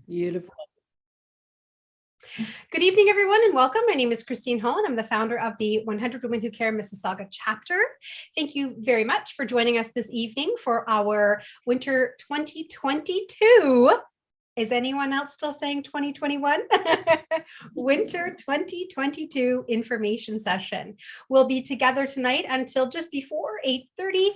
Beautiful. Good evening, everyone, and welcome. My name is Christine Hall, and I'm the founder of the 100 Women Who Care Mississauga chapter. Thank you very much for joining us this evening for our winter 2022. Is anyone else still saying 2021? Winter 2022 information session. We'll be together tonight until just before 8:30.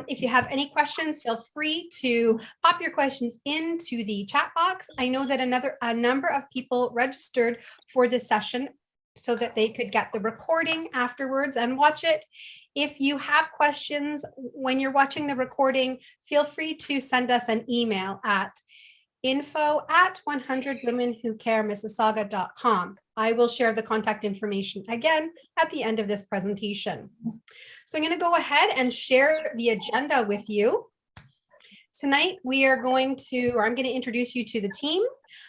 If you have any questions, feel free to pop your questions into the chat box. I know that a number of people registered for this session so that they could get the recording afterwards and watch it. If you have questions when you're watching the recording, feel free to send us an email at info@100womenwhocaremississauga.com. I will share the contact information again at the end of this presentation. So I'm going to go ahead and share the agenda with you. Tonight, I'm going to introduce you to the team.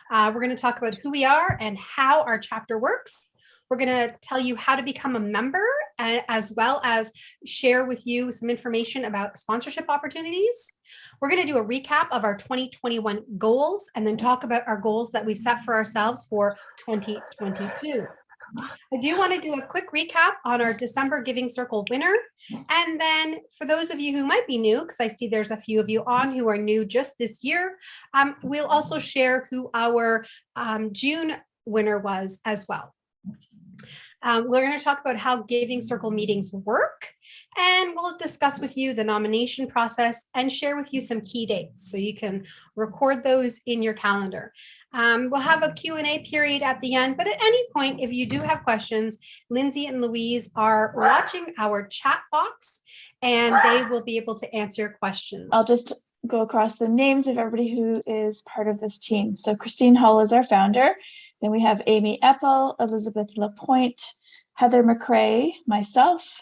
We're going to talk about who we are and how our chapter works. We're going to tell you how to become a member, as well as share with you some information about sponsorship opportunities. We're going to do a recap of our 2021 goals and then talk about our goals that we've set for ourselves for 2022. I do want to do a quick recap on our December Giving Circle winner. And then for those of you who might be new, because I see there's a few of you on who are new just this year, we'll also share who our June winner was as well. We're going to talk about how Giving Circle meetings work, and we'll discuss with you the nomination process and share with you some key dates so you can record those in your calendar. We'll have a Q&A period at the end, but at any point, if you do have questions, Lindsay and Louise are watching our chat box and they will be able to answer your questions. I'll just go across the names of everybody who is part of this team. So Christine Hall is our founder. Then we have Amy Eppel, Elizabeth Lapointe, Heather McRae, myself,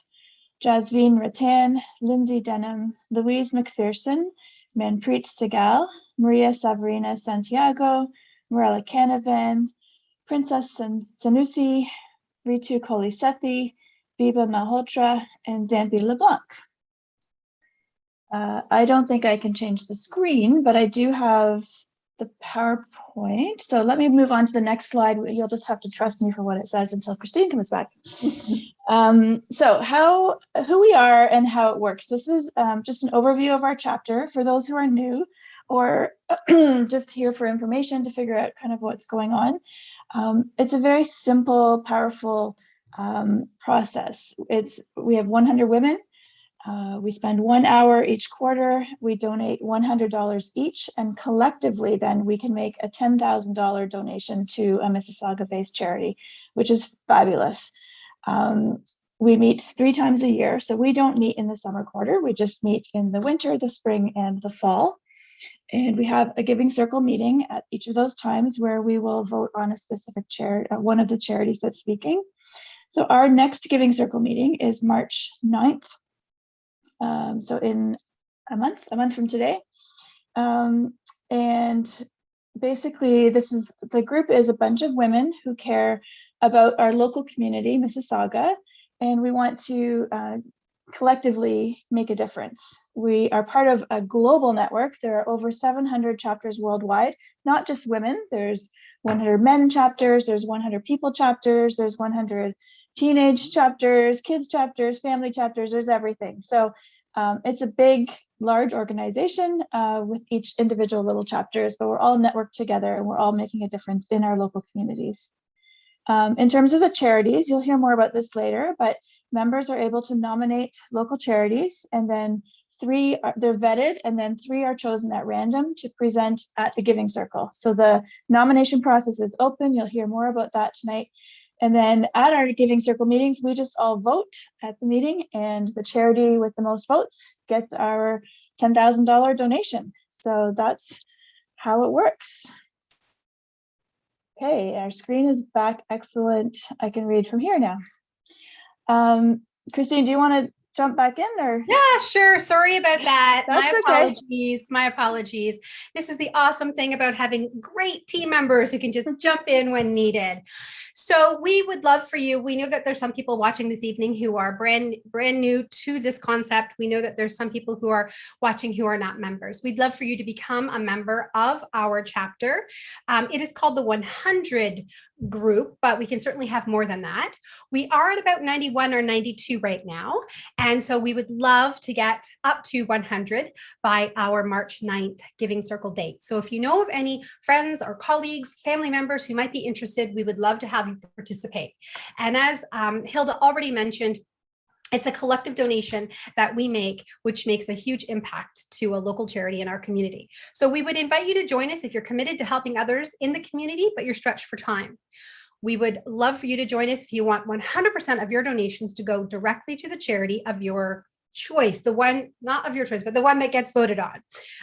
Jasveen Rattan, Lindsay Denham, Louise McPherson, Manpreet Segal, Maria Savarina Santiago, Morella Canavan, Princess Sanusi, Ritu Kolisethi, Biba Malhotra, and Xanthi LeBlanc. I don't think I can change the screen, but I do have the PowerPoint. So let me move on to the next slide. You'll just have to trust me for what it says until Christine comes back. So who we are and how it works. This is just an overview of our chapter for those who are new or just here for information to figure out kind of what's going on. It's a very simple, powerful process. We have 100 women. We spend 1 hour each quarter. We donate $100 each, and collectively then we can make a $10,000 donation to a Mississauga-based charity, which is fabulous. We meet 3 times a year, so we don't meet in the summer quarter. We just meet in the winter, the spring, and the fall. And we have a Giving Circle meeting at each of those times where we will vote on a specific one of the charities that's speaking. So our next Giving Circle meeting is March 9th. So in a month from today. And basically the group is a bunch of women who care about our local community, Mississauga, and we want to collectively make a difference. We are part of a global network. There are over 700 chapters worldwide, not just women. There's 100 men chapters, there's 100 people chapters, there's 100 teenage chapters, kids chapters, family chapters, there's everything. So it's a big, large organization with each individual little chapters, but we're all networked together and we're all making a difference in our local communities. In terms of the charities, you'll hear more about this later, but members are able to nominate local charities, and then they're vetted, and then 3 are chosen at random to present at the Giving Circle. So the nomination process is open. You'll hear more about that tonight. And then at our Giving Circle meetings, we just all vote at the meeting, and the charity with the most votes gets our $10,000 donation. So that's how it works. Okay, our screen is back. Excellent. I can read from here now. Christine, do you want to jump back in or? Yeah, sure. Sorry about that. That's My okay. apologies. My apologies. This is the awesome thing about having great team members who can just jump in when needed. So we would love for you. We know that there's some people watching this evening who are brand new to this concept. We know that there's some people who are watching who are not members. We'd love for you to become a member of our chapter. It is called the 100 group, but we can certainly have more than that. We are at about 91 or 92 right now. And so we would love to get up to 100 by our March 9th Giving Circle date. So if you know of any friends or colleagues, family members who might be interested, we would love to have you participate. And as Hilda already mentioned, it's a collective donation that we make, which makes a huge impact to a local charity in our community. So we would invite you to join us if you're committed to helping others in the community, but you're stretched for time. We would love for you to join us if you want 100% of your donations to go directly to the charity of your choice, the one, not of your choice, but the one that gets voted on.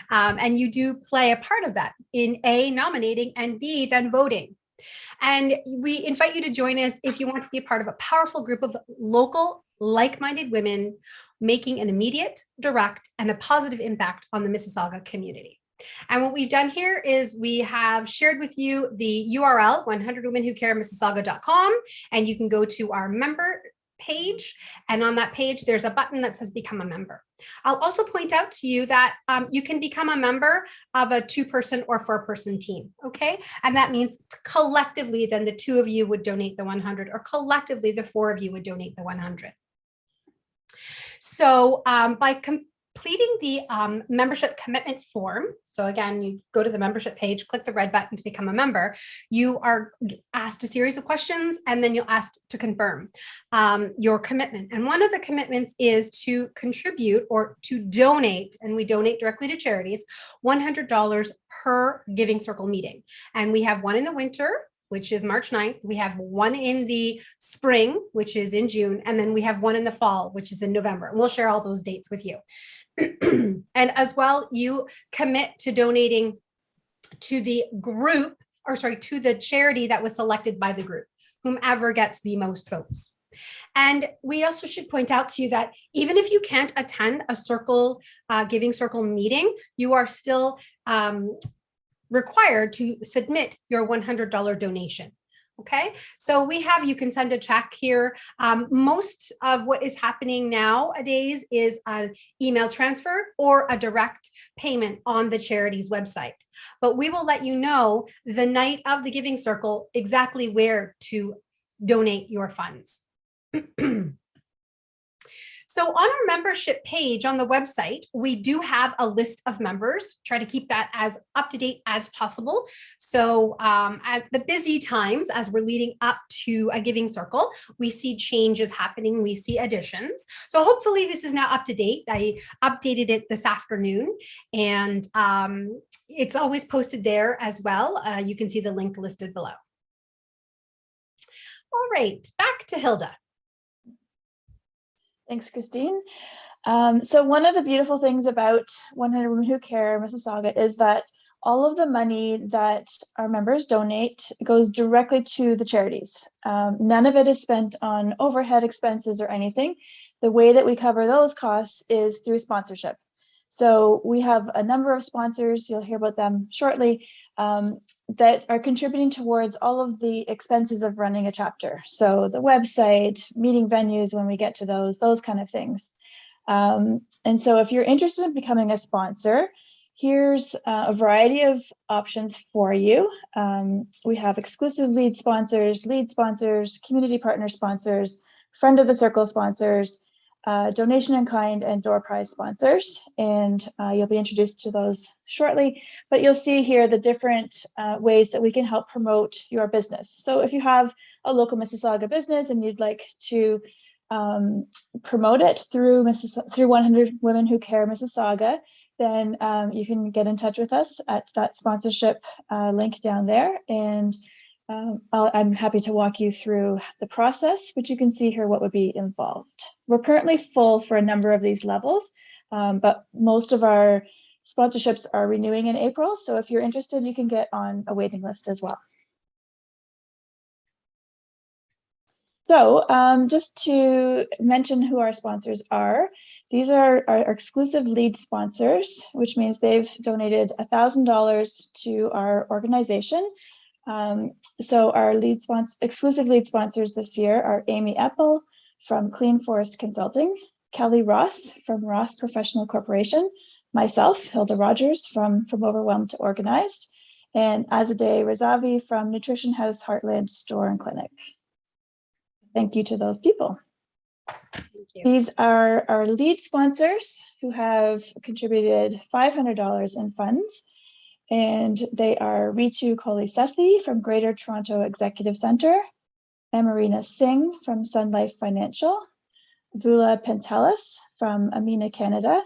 And you do play a part of that in A, nominating, and B, then voting. And we invite you to join us if you want to be a part of a powerful group of local, like-minded women making an immediate, direct, and a positive impact on the Mississauga community. And what we've done here is we have shared with you the URL, 100womenwhocaremississauga.com, and you can go to our member page, and on that page there's a button that says become a member. I'll also point out to you that you can become a member of a 2-person or 4-person team, okay? And that means collectively then the 2 of you would donate the 100, or collectively the 4 of you would donate the 100. So by completing the membership commitment form, so again, you go to the membership page, click the red button to become a member, you are asked a series of questions, and then you'll asked to confirm your commitment. And one of the commitments is to contribute or to donate, and we donate directly to charities, $100 per Giving Circle meeting. And we have one in the winter, which is March 9th. We have one in the spring, which is in June. And then we have one in the fall, which is in November. And we'll share all those dates with you. And as well, you commit to donating to the group, or sorry, to the charity that was selected by the group, whomever gets the most votes. And we also should point out to you that even if you can't attend a Giving Circle meeting, you are still required to submit your $100 donation. Okay, so you can send a check here. Most of what is happening nowadays is an email transfer or a direct payment on the charity's website. But we will let you know the night of the Giving Circle exactly where to donate your funds. So on our membership page on the website, we do have a list of members, try to keep that as up to date as possible. So at the busy times, as we're leading up to a Giving Circle, we see changes happening, we see additions. So hopefully this is now up to date. I updated it this afternoon, and it's always posted there as well. You can see the link listed below. All right, back to Hilda. Thanks, Christine. So one of the beautiful things about 100 Women Who Care Mississauga is that all of the money that our members donate goes directly to the charities. None of it is spent on overhead expenses or anything. The way that we cover those costs is through sponsorship. So we have a number of sponsors, you'll hear about them shortly, that are contributing towards all of the expenses of running a chapter. So the website, meeting venues when we get to those kind of things. And so if you're interested in becoming a sponsor, here's a variety of options for you. We have exclusive lead sponsors, community partner sponsors, friend of the circle sponsors, donation in kind, and door prize sponsors, and you'll be introduced to those shortly. But you'll see here the different ways that we can help promote your business. So if you have a local Mississauga business and you'd like to promote it through 100 Women Who Care Mississauga, then you can get in touch with us at that sponsorship link down there, and I'm happy to walk you through the process, but you can see here what would be involved. We're currently full for a number of these levels, but most of our sponsorships are renewing in April. So if you're interested, you can get on a waiting list as well. So just to mention who our sponsors are, these are our exclusive lead sponsors, which means they've donated $1,000 to our organization. So our exclusive lead sponsors this year are Amy Eppel from Clean Forest Consulting, Kelly Ross from Ross Professional Corporation, myself, Hilda Rogers from Overwhelmed to Organized, and Azadeh Razavi from Nutrition House Heartland Store and Clinic. Thank you to those people. Thank you. These are our lead sponsors who have contributed $500 in funds, and they are Ritu Kohli Sethi from Greater Toronto Executive Centre, Amarina Singh from Sun Life Financial, Vula Pentelis from Amina Canada,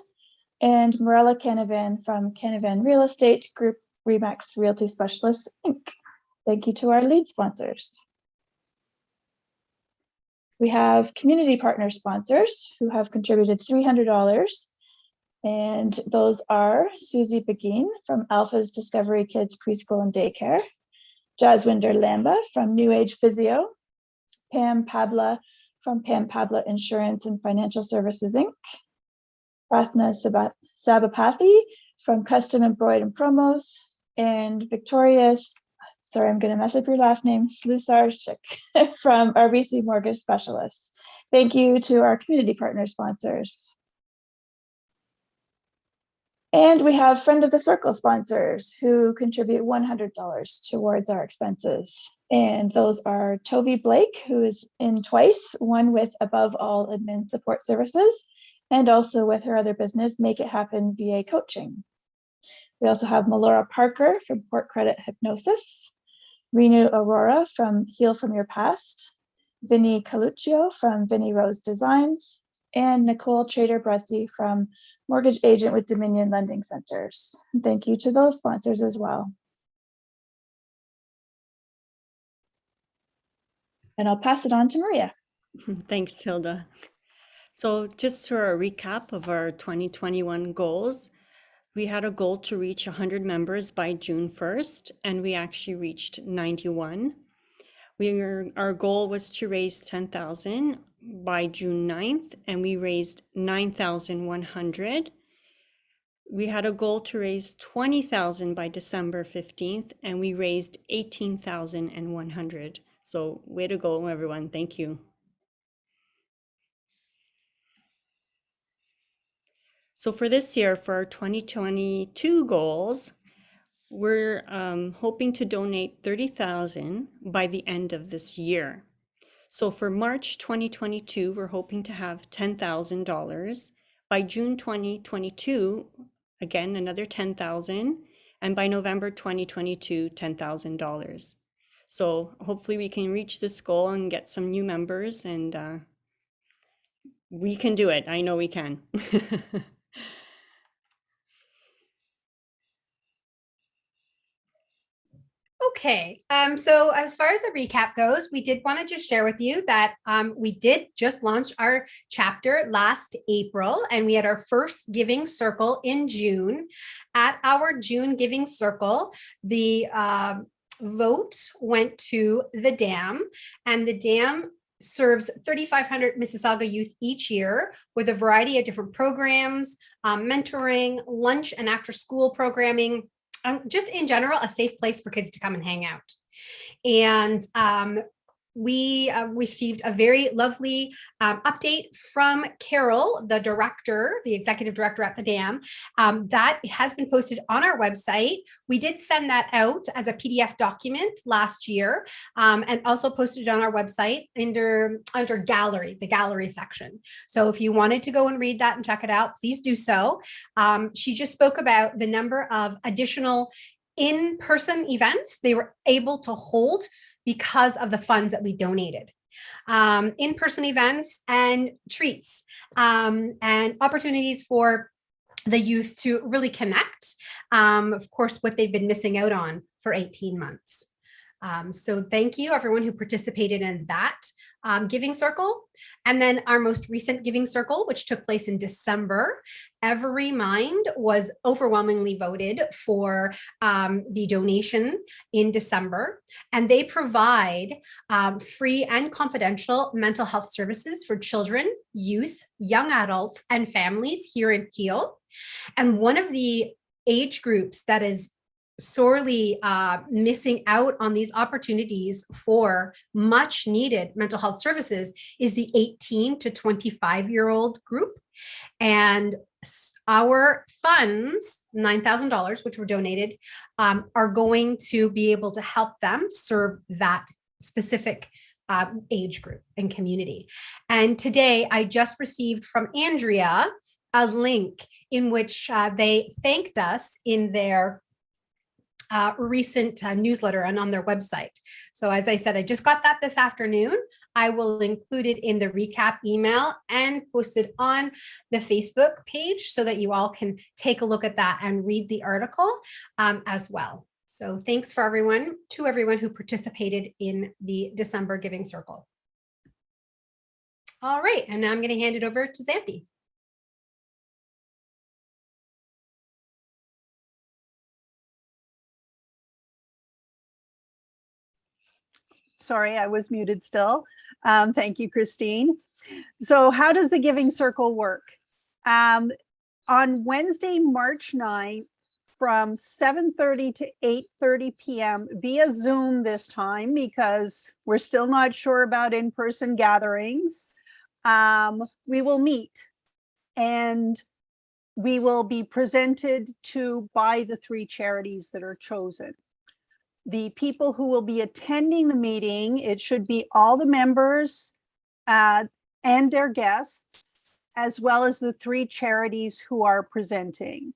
and Morella Canavan from Canavan Real Estate Group Remax Realty Specialists, Inc. Thank you to our lead sponsors. We have community partner sponsors who have contributed $300, and those are Susie Begin from Alpha's Discovery Kids Preschool and Daycare, Jaswinder Lamba from New Age Physio, Pam Pabla from Pam Pabla Insurance and Financial Services, Inc., Prathna Sabapathy from Custom Embroidered and Promos, and Victoria, sorry, I'm going to mess up your last name, Slusarchik from RBC Mortgage Specialists. Thank you to our community partner sponsors. And we have Friend of the Circle sponsors who contribute $100 towards our expenses. And those are Toby Blake, who is in twice, one with Above All Admin Support Services, and also with her other business, Make It Happen VA Coaching. We also have Melora Parker from Port Credit Hypnosis, Renu Aurora from Heal From Your Past, Vinny Caluccio from Vinny Rose Designs, and Nicole Trader-Bressy from Mortgage Agent with Dominion Lending Centers. Thank you to those sponsors as well. And I'll pass it on to Maria. Thanks, Hilda. So just for a recap of our 2021 goals, we had a goal to reach 100 members by June 1st, and we actually reached 91. Our goal was to raise 10,000 by June 9th, and we raised 9,100. We had a goal to raise 20,000 by December 15th, and we raised 18,100. So way to go, everyone. Thank you. So for this year, for our 2022 goals, we're hoping to donate 30,000 by the end of this year. So for March 2022, we're hoping to have $10,000. By June 2022, again, another 10,000. And by November 2022, $10,000. So hopefully we can reach this goal and get some new members, and we can do it. I know we can. Okay, so as far as the recap goes, we did want to just share with you that we did just launch our chapter last April, and we had our first giving circle in June. At our June giving circle, the vote went to the dam, and the dam serves 3,500 Mississauga youth each year with a variety of different programs, mentoring, lunch and after school programming, just in general, a safe place for kids to come and hang out. And we received a very lovely update from Carol, the director, the executive director at the dam, that has been posted on our website. We did send that out as a PDF document last year, and also posted it on our website under gallery, the gallery section. So if you wanted to go and read that and check it out, please do so. She just spoke about the number of additional in-person events they were able to hold because of the funds that we donated. In-person events and treats, and opportunities for the youth to really connect, of course, what they've been missing out on for 18 months. So thank you everyone who participated in that giving circle. And then our most recent giving circle, which took place in December, Every Mind was overwhelmingly voted for the donation in December. And they provide free and confidential mental health services for children, youth, young adults, and families here in Peel. And one of the age groups that is sorely missing out on these opportunities for much needed mental health services is the 18 to 25-year-old group. And our funds, $9,000, which were donated, are going to be able to help them serve that specific age group and community. And today I just received from Andrea a link in which they thanked us in their recent newsletter and on their website. So as I said, I just got that this afternoon. I will include it in the recap email and post it on the Facebook page so that you all can take a look at that and read the article as well. So thanks for everyone, to everyone who participated in the December Giving Circle. All right, and now I'm going to hand it over to Xanthi. Sorry, I was muted still. Thank you, Christine. So how does the Giving Circle work? On Wednesday, March 9th, from 7:30 to 8:30 p.m. via Zoom this time, because we're still not sure about in-person gatherings, we will meet and we will be presented to by the 3 charities that are chosen. The people who will be attending the meeting, it should be all the members and their guests, as well as the 3 charities who are presenting.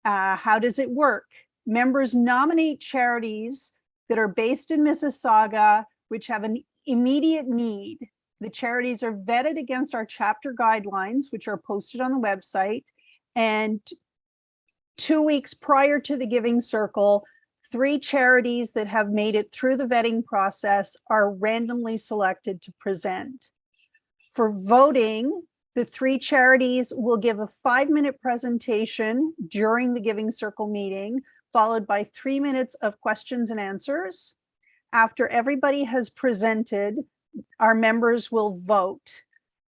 How does it work? Members nominate charities that are based in Mississauga, which have an immediate need. The charities are vetted against our chapter guidelines, which are posted on the website. And 2 weeks prior to the Giving Circle, 3 charities that have made it through the vetting process are randomly selected to present. For voting, the 3 charities will give a 5-minute presentation during the Giving Circle meeting, followed by 3 minutes of questions and answers. After everybody has presented, our members will vote.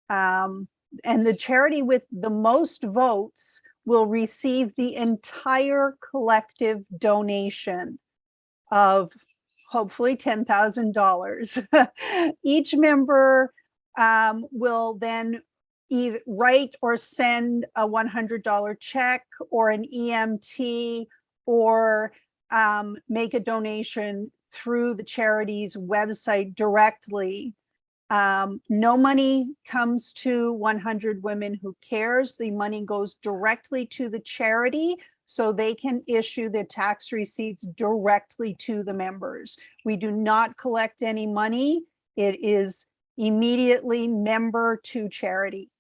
And the charity with the most votes will receive the entire collective donation of hopefully $10,000. Each member will then either write or send a $100 check or an EMT, or make a donation through the charity's website directly. No money comes to 100 Women Who Cares. The money goes directly to the charity so they can issue the tax receipts directly to the members. We do not collect any money. It is immediately member to charity.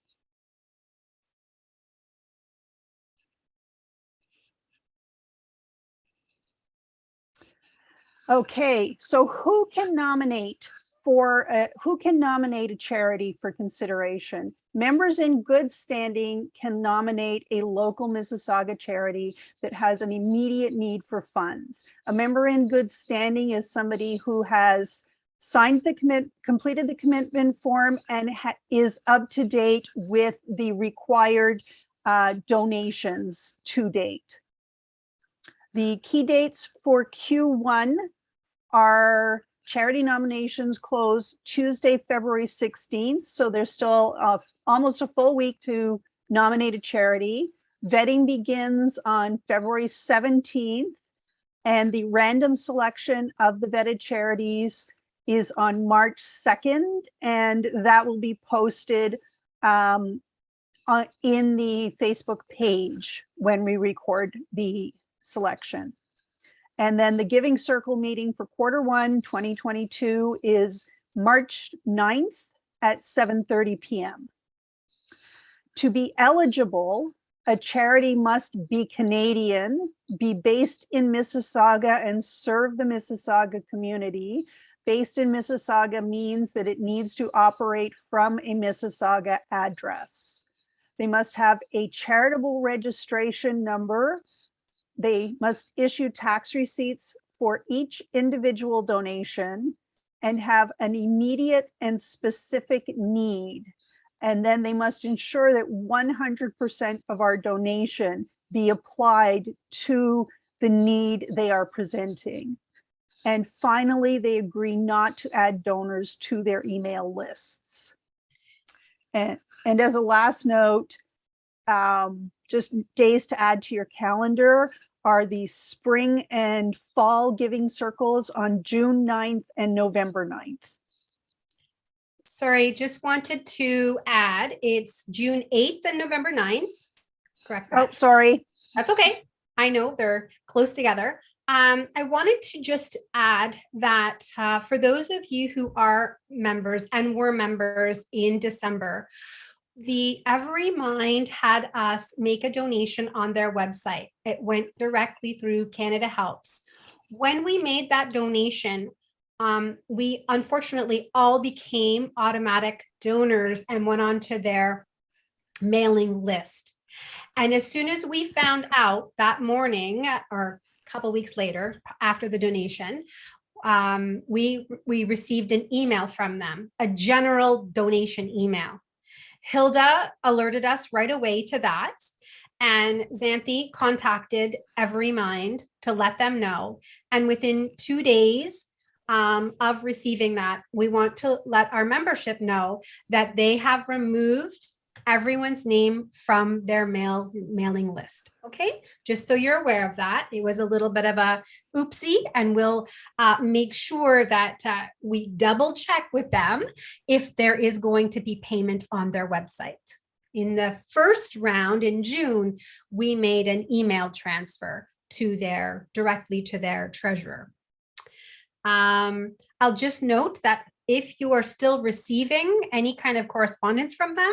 Okay, so who can nominate a charity for consideration? Members in good standing can nominate a local Mississauga charity that has an immediate need for funds. A member in good standing is somebody who has signed the completed the commitment form and is up to date with the required donations to date. The key dates for Q1 are charity nominations close Tuesday, February 16th. So there's still almost a full week to nominate a charity. Vetting begins on February 17th, and the random selection of the vetted charities is on March 2nd, and that will be posted in the Facebook page when we record the selection. And then the Giving Circle meeting for Q1 2022 is March 9th at 7:30 p.m. To be eligible, A charity must be Canadian, be based in Mississauga and serve the Mississauga community. Based in Mississauga means that it needs to operate from a Mississauga address. They must have a charitable registration number. They must issue tax receipts for each individual donation and have an immediate and specific need. And then they must ensure that 100% of our donation be applied to the need they are presenting. And finally, they agree not to add donors to their email lists. And as a last note, just days to add to your calendar are the spring and fall giving circles on June 9th and November 9th. Sorry, just wanted to add, it's June 8th and November 9th. Correct. Oh, sorry. That's okay. I know they're close together. I wanted to just add that for those of you who are members and were members in December, the EveryMind had us make a donation on their website. It went directly through Canada Helps. When we made that donation, we unfortunately all became automatic donors and went on to their mailing list. And as soon as we found out that morning or a couple weeks later after the donation, we received an email from them, a general donation email. Hilda alerted us right away to that, and Xanthi contacted EveryMind to let them know. And within 2 days of receiving that, we want to let our membership know that they have removed everyone's name from their mailing list. Okay, just so you're aware of that. It was a little bit of a oopsie, and we'll make sure that we double check with them if there is going to be payment on their website. In the first round in June, we made an email transfer to directly to their treasurer. I'll just note that if you are still receiving any kind of correspondence from them,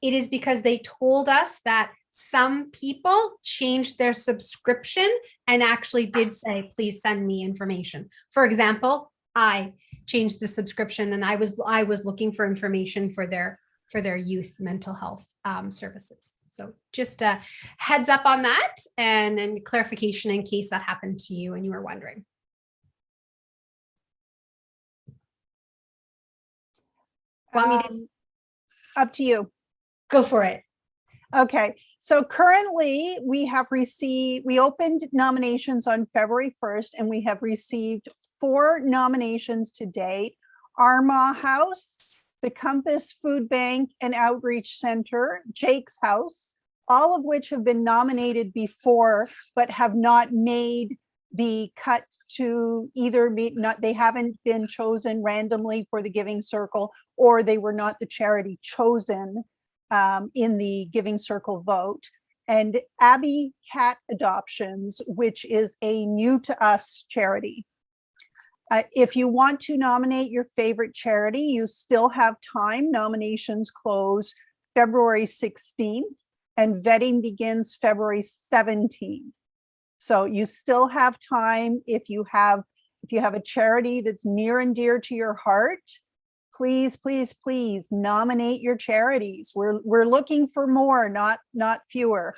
it is because they told us that some people changed their subscription and actually did say, please send me information. For example, I changed the subscription and I was looking for information for their youth mental health services. So just a heads up on that and clarification in case that happened to you and you were wondering. Want me to Up to you. go for it? Okay, so currently we opened nominations on February 1st and we have received 4 nominations to date. Armagh House, the Compass Food Bank and Outreach Center, Jake's House, all of which have been nominated before but have not made the cut to either they haven't been chosen randomly for the Giving Circle, or they were not the charity chosen in the Giving Circle vote. And Abbey Cat Adoptions, which is a new to us charity. If you want to nominate your favorite charity, you still have time. Nominations close February 16th and vetting begins February 17th. So you still have time. If you have a charity that's near and dear to your heart, please, please, please nominate your charities. We're looking for more, not fewer.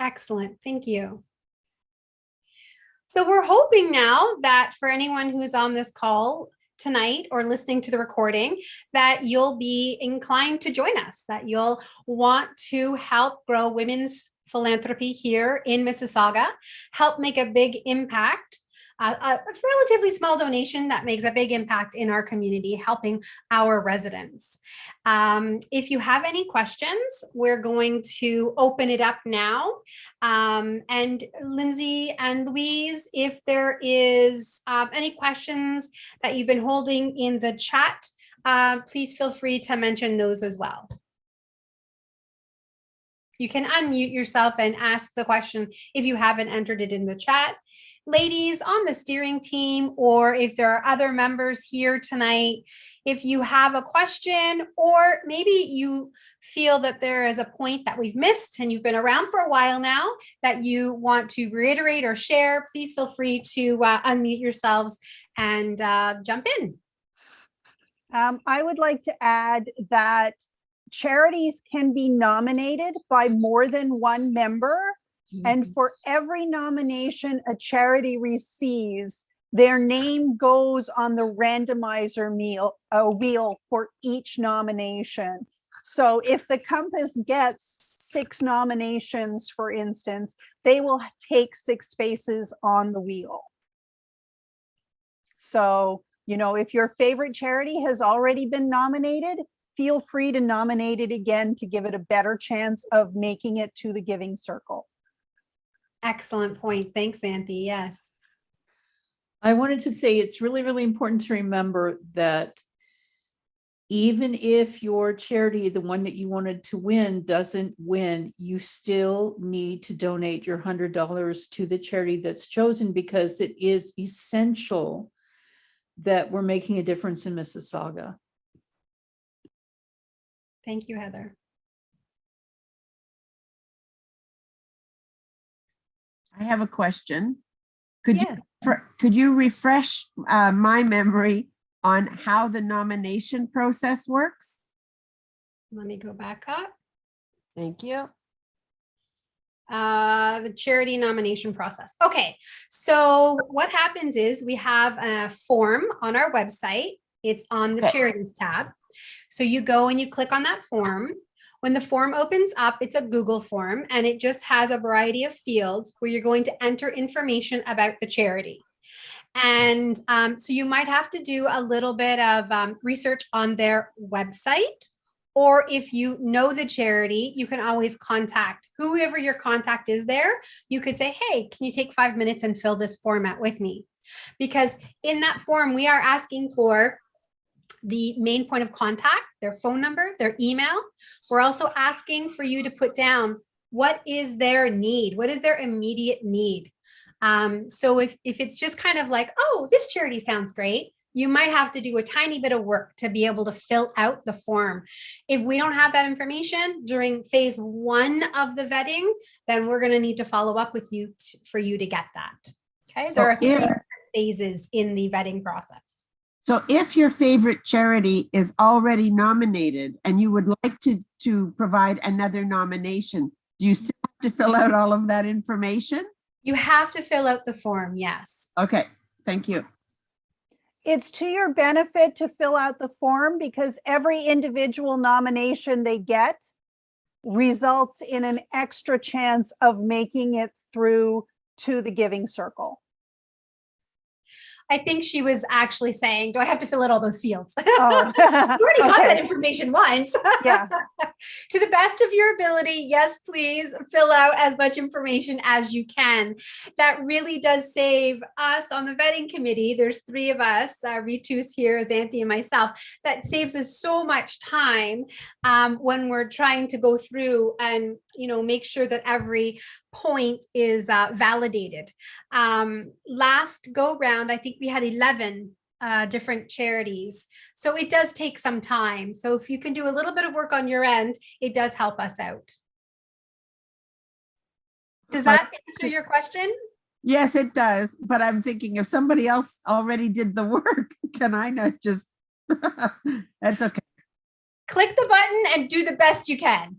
Excellent, thank you. So we're hoping now that for anyone who's on this call tonight or listening to the recording, that you'll be inclined to join us, that you'll want to help grow women's philanthropy here in Mississauga, help make a big impact, a relatively small donation that makes a big impact in our community, helping our residents. If you have any questions, we're going to open it up now. And Lindsay and Louise, if there is any questions that you've been holding in the chat, please feel free to mention those as well. You can unmute yourself and ask the question if you haven't entered it in the chat. ladies on the steering team, or if there are other members here tonight, if you have a question, or maybe you feel that there is a point that we've missed and you've been around for a while now that you want to reiterate or share, please feel free to unmute yourselves and jump in. I would like to add that charities can be nominated by more than one member. And for every nomination a charity receives, their name goes on the randomizer wheel for each nomination. So if the Compass gets 6 nominations, for instance, they will take 6 spaces on the wheel. So, you know, if your favorite charity has already been nominated, feel free to nominate it again to give it a better chance of making it to the giving circle. Excellent point. Thanks, Anthony. Yes. I wanted to say it's really, really important to remember that even if your charity, the one that you wanted to win, doesn't win, you still need to donate your $100 to the charity that's chosen, because it is essential that we're making a difference in Mississauga. Thank you, Heather. I have a question. Could Yeah. could you refresh my memory on how the nomination process works? Let me go back up. Thank you. The charity nomination process. Okay, so what happens is we have a form on our website. It's on the Okay. charities tab. So you go and you click on that form. When the form opens up, it's a Google form, and it just has a variety of fields where you're going to enter information about the charity. And so you might have to do a little bit of research on their website, or if you know the charity, you can always contact whoever your contact is there. You could say, hey, can you take 5 minutes and fill this form out with me? Because in that form, we are asking for the main point of contact, their phone number, their email. We're also asking for you to put down what is their need, what is their immediate need. So if it's just kind of like, oh, this charity sounds great, you might have to do a tiny bit of work to be able to fill out the form. If we don't have that information during phase 1 of the vetting, then we're going to need to follow up with you for you to get that. Okay, there are 3 phases in the vetting process. So if your favorite charity is already nominated and you would like to provide another nomination, do you still have to fill out all of that information? You have to fill out the form, yes. Okay, thank you. It's to your benefit to fill out the form, because every individual nomination they get results in an extra chance of making it through to the giving circle. I think she was actually saying, do I have to fill out all those fields? Oh, You already got that okay. information once. Yeah. To the best of your ability, yes, please fill out as much information as you can. That really does save us on the vetting committee. There's 3 of us, Ritu's here, Xanthi and myself. That saves us so much time when we're trying to go through and, you know, make sure that every point is validated. Last go round, I think we had 11 different charities. So it does take some time. So if you can do a little bit of work on your end, it does help us out. Does that answer your question? Yes, it does. But I'm thinking if somebody else already did the work, can I not just, that's okay. Click the button and do the best you can.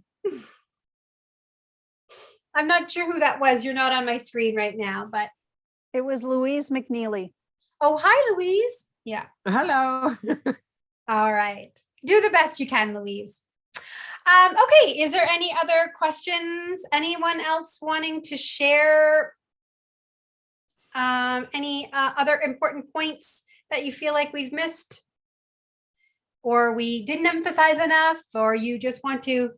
I'm not sure who that was. You're not on my screen right now, but. It was Louise McNeely. Oh, hi, Louise. Yeah. Hello. All right. Do the best you can, Louise. Okay. Is there any other questions? Anyone else wanting to share any other important points that you feel like we've missed? Or we didn't emphasize enough, or you just want to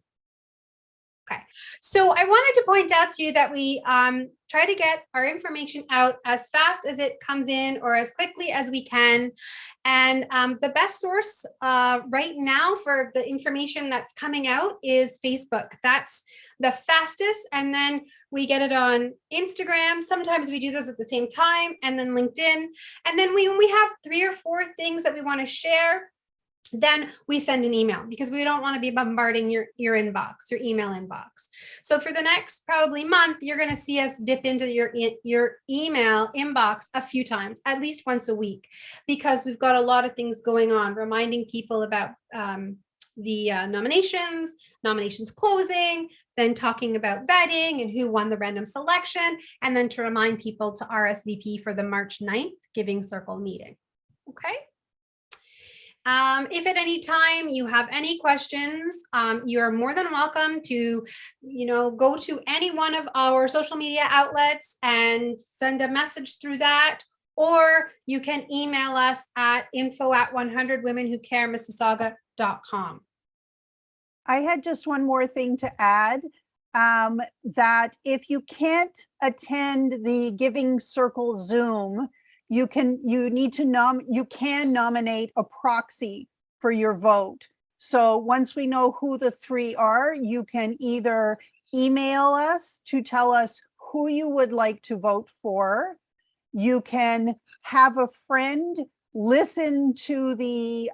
Okay, so I wanted to point out to you that we try to get our information out as fast as it comes in or as quickly as we can. And the best source right now for the information that's coming out is Facebook. That's the fastest. And then we get it on Instagram. Sometimes we do those at the same time, and then LinkedIn. And then when we have 3 or 4 things that we want to share, then we send an email, because we don't want to be bombarding your inbox, your email inbox. So for the next probably month, you're going to see us dip into your email inbox a few times, at least once a week, because we've got a lot of things going on, reminding people about the nominations closing, then talking about vetting and who won the random selection, and then to remind people to RSVP for the March 9th Giving Circle meeting. Okay. If at any time you have any questions, you are more than welcome to, go to any one of our social media outlets and send a message through that, or you can email us at info@100womenwhocaremississauga.com. I had just one more thing to add, that if you can't attend the Giving Circle Zoom, you can nominate a proxy for your vote. So once we know who the 3 are, you can either email us to tell us who you would like to vote for. You can have a friend listen to the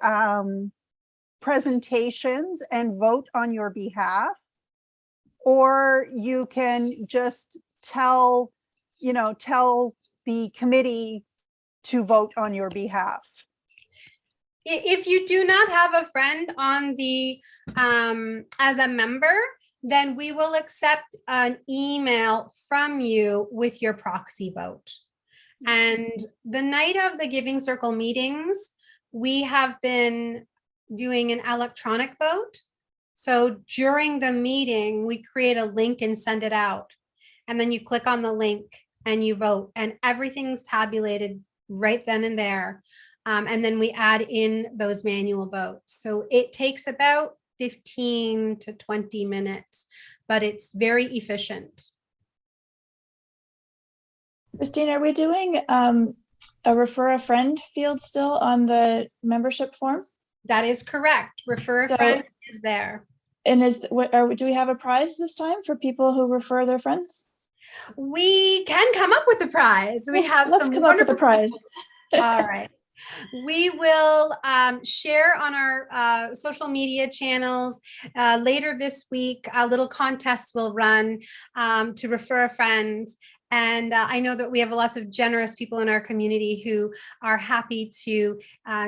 presentations and vote on your behalf, or you can just tell the committee to vote on your behalf. If you do not have a friend on the as a member, then we will accept an email from you with your proxy vote. And the night of the Giving Circle meetings, we have been doing an electronic vote. So during the meeting, we create a link and send it out. And then you click on the link and you vote, and everything's tabulated right then and there. And then we add in those manual votes. So it takes about 15 to 20 minutes, but it's very efficient. Christine, are we doing a refer a friend field still on the membership form? That is correct. Refer a friend is there. And do we have a prize this time for people who refer their friends? We can come up with a prize. We have Let's come up with a prize. All right. We will share on our social media channels later this week. A little contest will run to refer a friend. And I know that we have lots of generous people in our community who are happy to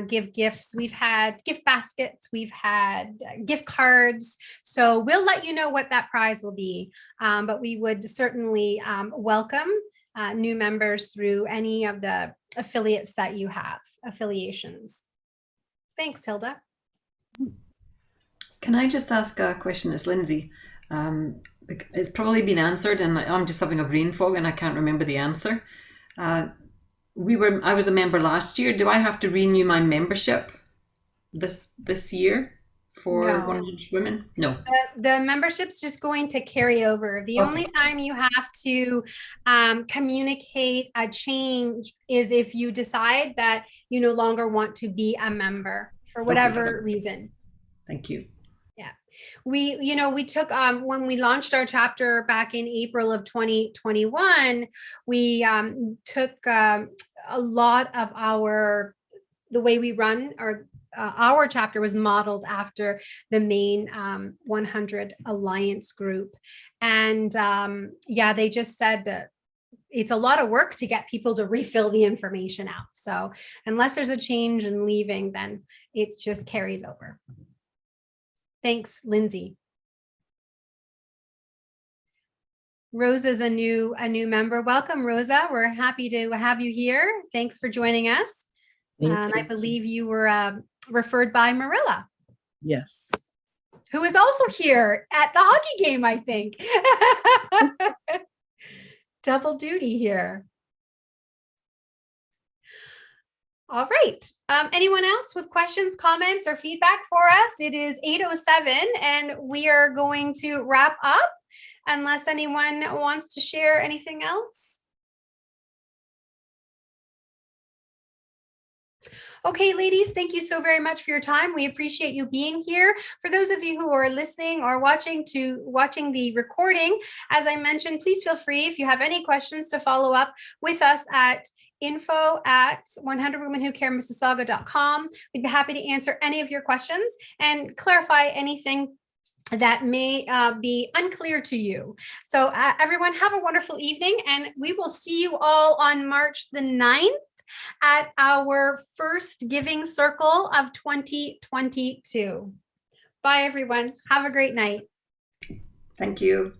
give gifts. We've had gift baskets, we've had gift cards. So we'll let you know what that prize will be. But we would certainly welcome new members through any of the affiliates that you have, affiliations. Thanks, Hilda. Can I just ask a question? It's Lindsay. It's probably been answered, and I'm just having a brain fog, and I can't remember the answer. I was a member last year. Do I have to renew my membership this year for No. 100 Women? No. The membership's just going to carry over. The only time you have to communicate a change is if you decide that you no longer want to be a member for whatever reason. Thank you. We took when we launched our chapter back in April of 2021, we took a lot of the way we run our chapter was modeled after the main 100 Alliance group. And they just said that it's a lot of work to get people to refill the information out. So unless there's a change in leaving, then it just carries over. Thanks, Lindsay. Rosa's a new member. Welcome, Rosa. We're happy to have you here. Thanks for joining us. And I believe you were referred by Marilla. Yes. Who is also here at the hockey game, I think. Double duty here. All right. Anyone else with questions, comments, or feedback for us? It is 8:07 and we are going to wrap up unless anyone wants to share anything else. Okay, ladies, thank you so very much for your time. We appreciate you being here. For those of you who are listening or watching the recording, as I mentioned, please feel free if you have any questions to follow up with us at info@100womenwhocaremississauga.com. We'd be happy to answer any of your questions and clarify anything that may be unclear to you. So everyone have a wonderful evening, and we will see you all on March the 9th at our first Giving Circle of 2022. Bye, everyone. Have a great night. Thank you.